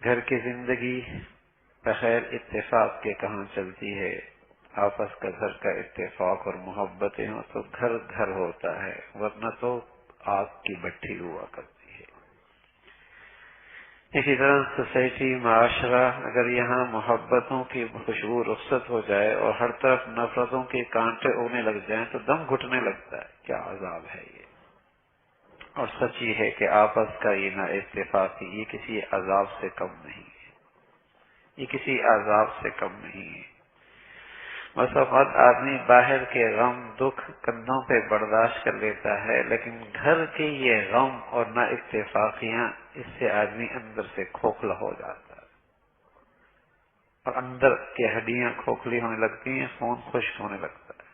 گھر کی زندگی بغیر اتفاق کے کہاں چلتی ہے؟ آپس کا گھر کا اتفاق اور محبتیں ہوں تو گھر گھر ہوتا ہے، ورنہ تو آگ کی بھٹی ہوا کرتی ہے۔ اسی طرح سوسائٹی، معاشرہ، اگر یہاں محبتوں کی خوشبو رخصت ہو جائے اور ہر طرف نفرتوں کے کانٹے اگنے لگ جائیں تو دم گھٹنے لگتا ہے۔ کیا عذاب ہے یہ! اور سچ یہ ہے کہ آپس کا یہ نا اتفاقی یہ کسی عذاب سے کم نہیں ہے، یہ کسی عذاب سے کم نہیں ہے۔ بس اوقات آدمی باہر کے غم دکھ کندھوں پہ برداشت کر لیتا ہے، لیکن گھر کے یہ غم اور نا اتفاقیاں، اس سے آدمی اندر سے کھوکھلا ہو جاتا ہے اور اندر کی ہڈیاں کھوکھلی ہونے لگتی ہیں، خون خشک ہونے لگتا ہے۔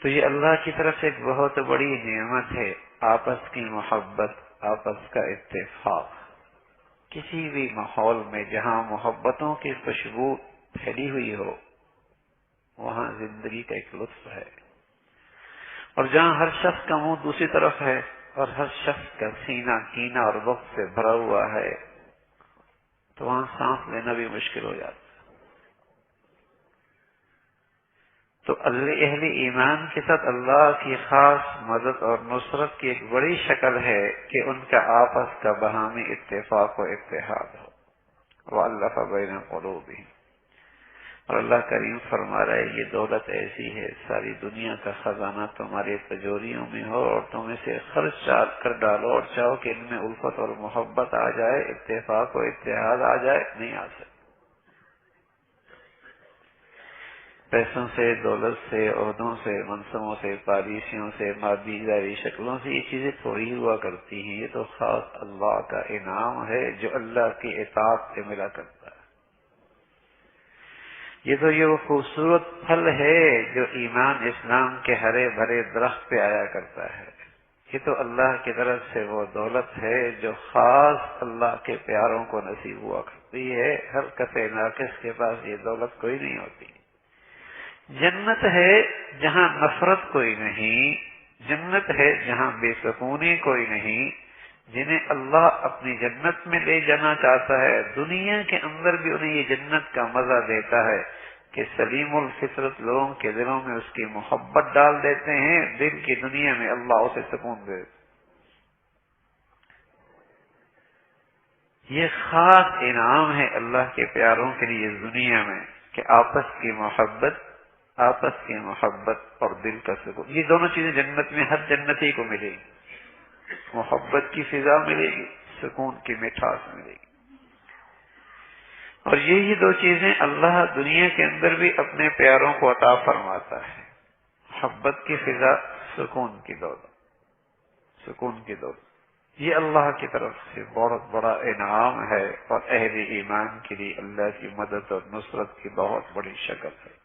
تو یہ اللہ کی طرف سے ایک بہت بڑی نعمت ہے، آپس کی محبت، آپس کا اتفاق۔ کسی بھی ماحول میں جہاں محبتوں کی خوشبو پھیلی ہوئی ہو، وہاں زندگی کا ایک لطف ہے، اور جہاں ہر شخص کا منہ دوسری طرف ہے اور ہر شخص کا سینہ کینہ اور بغض سے بھرا ہوا ہے، تو وہاں سانس لینا بھی مشکل ہو جاتا ہے۔ تو اہل ایمان کے ساتھ اللہ کی خاص مدد اور نصرت کی ایک بڑی شکل ہے کہ ان کا آپس کا باہمی اتفاق و اتحاد ہو۔ وَأَلَّفَ بَيْنَ قُلُوبِهِمْ۔ اور اللہ کریم فرما رہا ہے یہ دولت ایسی ہے، ساری دنیا کا خزانہ تمہاری تجوریوں میں ہو اور تم اسے خرچ کر ڈالو اور چاہو کہ ان میں الفت اور محبت آ جائے، اتفاق و اتحاد آ جائے، نہیں آ سکے۔ پیسوں سے، دولت سے، عہدوں سے، منصبوں سے، پالیسیوں سے، مادی ظاہری شکلوں سے یہ چیزیں تھوڑی ہوا کرتی ہیں، یہ تو خاص اللہ کا انعام ہے جو اللہ کی اطاعت سے ملا کرتا ہے۔ یہ تو یہ وہ خوبصورت پھل ہے جو ایمان اسلام کے ہرے بھرے درخت پہ آیا کرتا ہے۔ یہ تو اللہ کی طرف سے وہ دولت ہے جو خاص اللہ کے پیاروں کو نصیب ہوا کرتی ہے، ہر کس ناقص کے پاس یہ دولت کوئی نہیں ہوتی۔ جنت ہے جہاں نفرت کوئی نہیں، جنت ہے جہاں بے سکونی کوئی نہیں، جنہیں اللہ اپنی جنت میں لے جانا چاہتا ہے، دنیا کے اندر بھی انہیں یہ جنت کا مزہ دیتا ہے کہ سلیم الفطرت لوگوں کے دلوں میں اس کی محبت ڈال دیتے ہیں، دل کی دنیا میں اللہ اسے سکون دے دیتا ہے۔ یہ خاص انعام ہے اللہ کے پیاروں کے لیے اس دنیا میں کہ آپس کی محبت اور دل کا سکون، یہ دونوں چیزیں جنت میں ہر جنتی کو ملے گی۔ محبت کی فضا ملے گی، سکون کی مٹھاس ملے گی، اور یہی دو چیزیں اللہ دنیا کے اندر بھی اپنے پیاروں کو عطا فرماتا ہے، محبت کی فضا، سکون کی دولت۔ یہ اللہ کی طرف سے بہت بڑا انعام ہے، اور اہل ایمان کے لیے اللہ کی مدد اور نصرت کی بہت بڑی شکل ہے۔